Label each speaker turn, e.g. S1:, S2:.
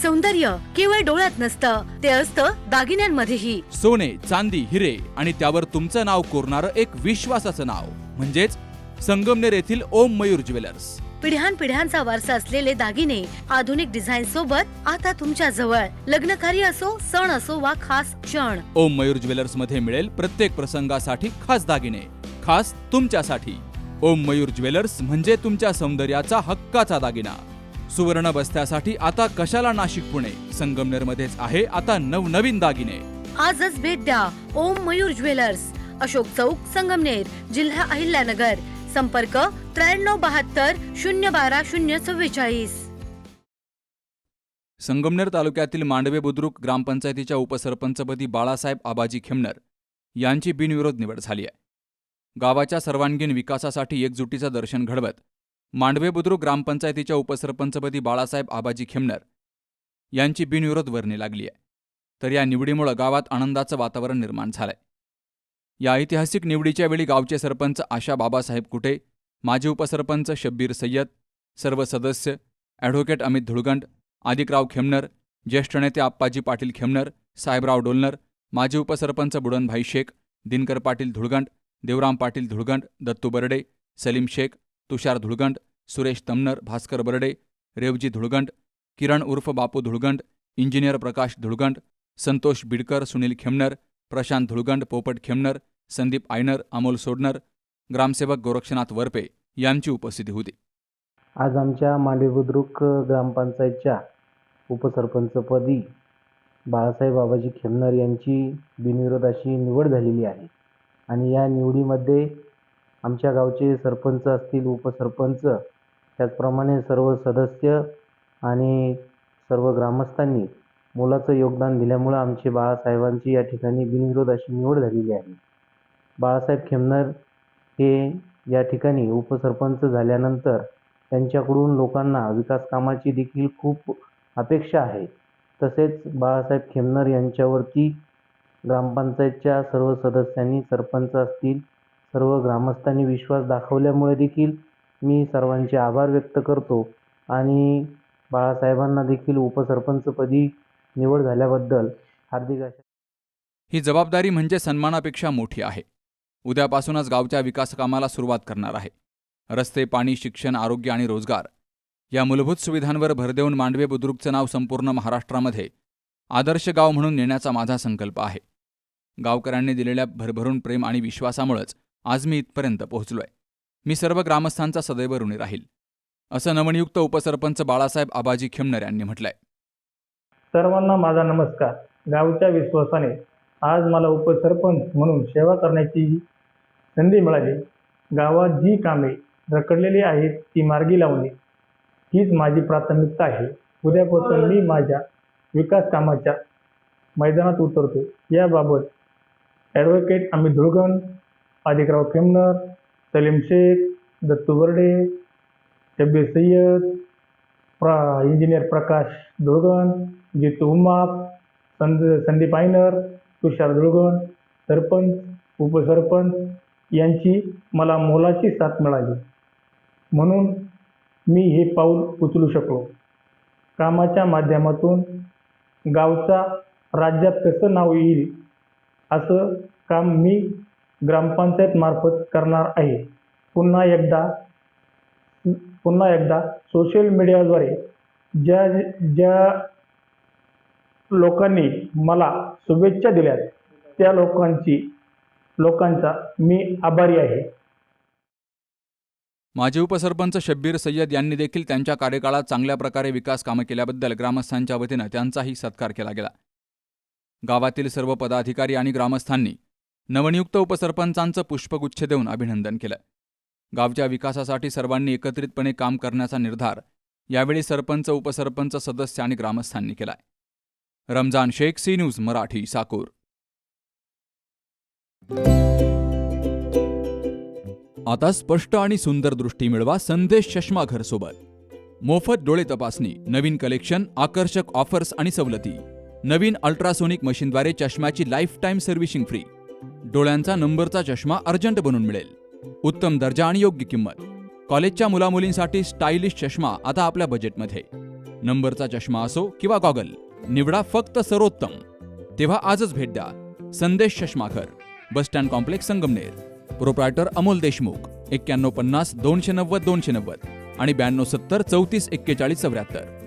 S1: सौंदर्य केवळ डोळ्यात नसतं, ते असतं दागिन्यांमध्येही.
S2: सोने, चांदी, हिरे आणि त्यावर तुमचं नाव कोरणारं एक विश्वासाचं नाव म्हणजेच संगमनेर येथील ओम मयूर ज्वेलर्स.
S1: पिढ्यानपिढ्यांचा वारसा असलेले दागिने आधुनिक डिझाईन सोबत आता तुमच्या जवळ. लग्नकार्य असो, सण असो वा खास क्षण,
S2: ओम मयूर ज्वेलर्स मध्ये मिळेल प्रत्येक प्रसंगासाठी खास दागिने, खास तुमच्यासाठी. ओम मयूर ज्वेलर्स म्हणजे तुमच्या सौंदर्याचा हक्काचा दागिना. सुवर्ण बस्त्यासाठी आता कशाला नाशिक पुणे, संगमनेर मध्येच आहे आता नवनवीन दागिने.
S1: आजच भेट द्या ओम मयूर ज्वेलर्स, अशोक चौक, संगमनेर, जिल्हा अहिल्यानगर. संपर्क 9372 012 044.
S2: संगमनेर तालुक्यातील मांडवे बुद्रुक ग्रामपंचायतीच्या उपसरपंचपदी बाळासाहेब आबाजी खेमनर यांची बिनविरोध निवड झाली आहे. गावाच्या सर्वांगीण विकासासाठी एकजुटीचं दर्शन घडवत मांडवे बुद्रुक ग्रामपंचायतीच्या उपसरपंचपदी बाळासाहेब आबाजी खेमनर यांची बिनविरोध वर्णी लागली आहे. तर या निवडीमुळे गावात आनंदाचं वातावरण निर्माण झालंय. या ऐतिहासिक निवडीच्या वेळी गावचे सरपंच आशा बाबासाहेब कुटे, माजी उपसरपंच शब्बीर सय्यद, सर्व सदस्य, ॲडव्होकेट अमित धुळगंड, आदिकराव खेमनर, ज्येष्ठ नेते आप्पाजी पाटील खेमनर, साहेबराव डोलनर, माजी उपसरपंच बुडनभाई शेख, दिनकर पाटील धुळगंड, देवराम पाटील धुळगंड, दत्तू बर्डे, सलीम शेख, तुषार धुळगंड, सुरेश तमनर, भास्कर बर्डे, रेवजी धुळगंड, किरण उर्फ बापू धुळगंड, इंजिनियर प्रकाश धुळगंड, संतोष बिडकर, सुनील खेमनर, प्रशांत धुळगंड, पोपट खेमनर, संदीप आयनर, अमोल सोडनर, ग्रामसेवक गोरक्षनाथ वरपे यांची उपस्थिती होती.
S3: आज आमच्या मांडवे बुद्रुक ग्रामपंचायतच्या उपसरपंचपदी बाळासाहेब आबाजी खेमनर यांची बिनविरोध अशी निवड झालेली आहे. आणि या निवडीमध्ये आमच्या गावचे सरपंच असतील, उपसरपंच, त्याचप्रमाणे सर्व सदस्य आणि सर्व ग्रामस्थांनी मोलाचं योगदान दिल्यामुळं आमचे बाळासाहेबांची या ठिकाणी बिनविरोध अशी निवड झालेली आहे. बाळासाहेब खेमनर हे या ठिकाणी उपसरपंच झाल्यानंतर त्यांच्याकडून लोकांना विकास कामाची देखील खूप अपेक्षा आहे. तसेच बाळासाहेब खेमनर यांच्यावरती ग्रामपंचायतच्या सर्व सदस्यांनी, सरपंच असतील, सर्व ग्रामस्थांनी विश्वास दाखवल्यामुळे देखील मी सर्वांचे आभार व्यक्त करतो. आणि बाळासाहेबांना देखील उपसरपंचपदी निवड झाल्याबद्दल हार्दिक
S2: ही जबाबदारी म्हणजे सन्मानापेक्षा मोठी आहे. उद्यापासूनच गावच्या विकास कामाला सुरुवात करणार आहे. रस्ते, पाणी, शिक्षण, आरोग्य आणि रोजगार या मूलभूत सुविधांवर भर देऊन मांडवे बुद्रुकचं नाव संपूर्ण महाराष्ट्रामध्ये आदर्श गाव म्हणून नेण्याचा माझा संकल्प आहे. गावकऱ्यांनी दिलेल्या भरभरून प्रेम आणि विश्वासामुळेच आज मी इथपर्यंत पोहोचलोय. मी सर्व ग्रामस्थांचा सदैव ऋणी राहील, असं नवनियुक्त उपसरपंच बाळासाहेब आबाजी खेमनर यांनी म्हटलंय.
S4: सर्वांना माझा नमस्कार. गावच्या विश्वासाने आज मला उपसरपंच म्हणून सेवा करण्याची संधी मिळाली. गावात जी कामे रखडलेली आहेत ती मार्गी लावणे हीच माझी प्राथमिकता आहे. उद्यापासून मी माझ्या विकास कामाच्या मैदानात उतरतो. याबाबत ॲडव्होकेट अमित धुळगंड, आदिकराव खेमनर, सलीम शेख, दत्तू बर्डे, शब्बीर सय्यद, इंजिनियर प्रकाश धुळगंड, जितू उमाप, संदीप आयनर, तुषार धुळगंड, सरपंच, उपसरपंच यांची मला मोलाची साथ मिळाली. म्हणून मी हे पाऊल उचलू शकलो. कामाच्या माध्यमातून गावचा राज्यात कसं नाव येईल असं काम मी ग्रामपंचायत मार्फत करणार आहे. पुन्हा एकदा सोशल मीडियाद्वारे ज्या लोकांनी मला शुभेच्छा दिल्यात त्या लोकांचा मी आभारी आहे.
S2: माजी उपसरपंच शब्बीर सय्यद यांनी देखील त्यांच्या कार्यकाळात चांगल्या प्रकारे विकास कामं केल्याबद्दल ग्रामस्थांच्या वतीनं त्यांचाही सत्कार केला गेला. गावातील सर्व पदाधिकारी आणि ग्रामस्थांनी नवनियुक्त उपसरपंचांचं पुष्पगुच्छ देऊन अभिनंदन केलं. गावच्या विकासासाठी सर्वांनी एकत्रितपणे काम करण्याचा निर्धार यावेळी सरपंच, उपसरपंच, सदस्य आणि ग्रामस्थांनी केलाय. Ramzan Shaikh, C news Marathi, Sakur. आता स्पष्ट आणि सुंदर दृष्टी मिळवा संदेश चष्मा घर सोबत. मोफत डोळे तपासणी, नवीन कलेक्शन, आकर्षक ऑफर्स आणि सवलती. नवीन अल्ट्रासोनिक मशीनद्वारे चष्म्याची लाईफ टाईम सर्व्हिसिंग फ्री. डोळ्यांचा नंबरचा चष्मा अर्जंट बनून मिळेल. उत्तम दर्जा आणि योग्य किंमत. कॉलेजच्या मुलामुलींसाठी स्टायलिश चष्मा आता आपल्या बजेटमध्ये. नंबरचा चष्मा असो किंवा गॉगल, निवडा फक्त सर्वोत्तम. तेव्हा आजच भेट द्या Sandesh Chashmaghar, bus stand complex Sangamner. Proprietor Amol Deshmukh. 9150 290 290 आणि 9270 34 41 74.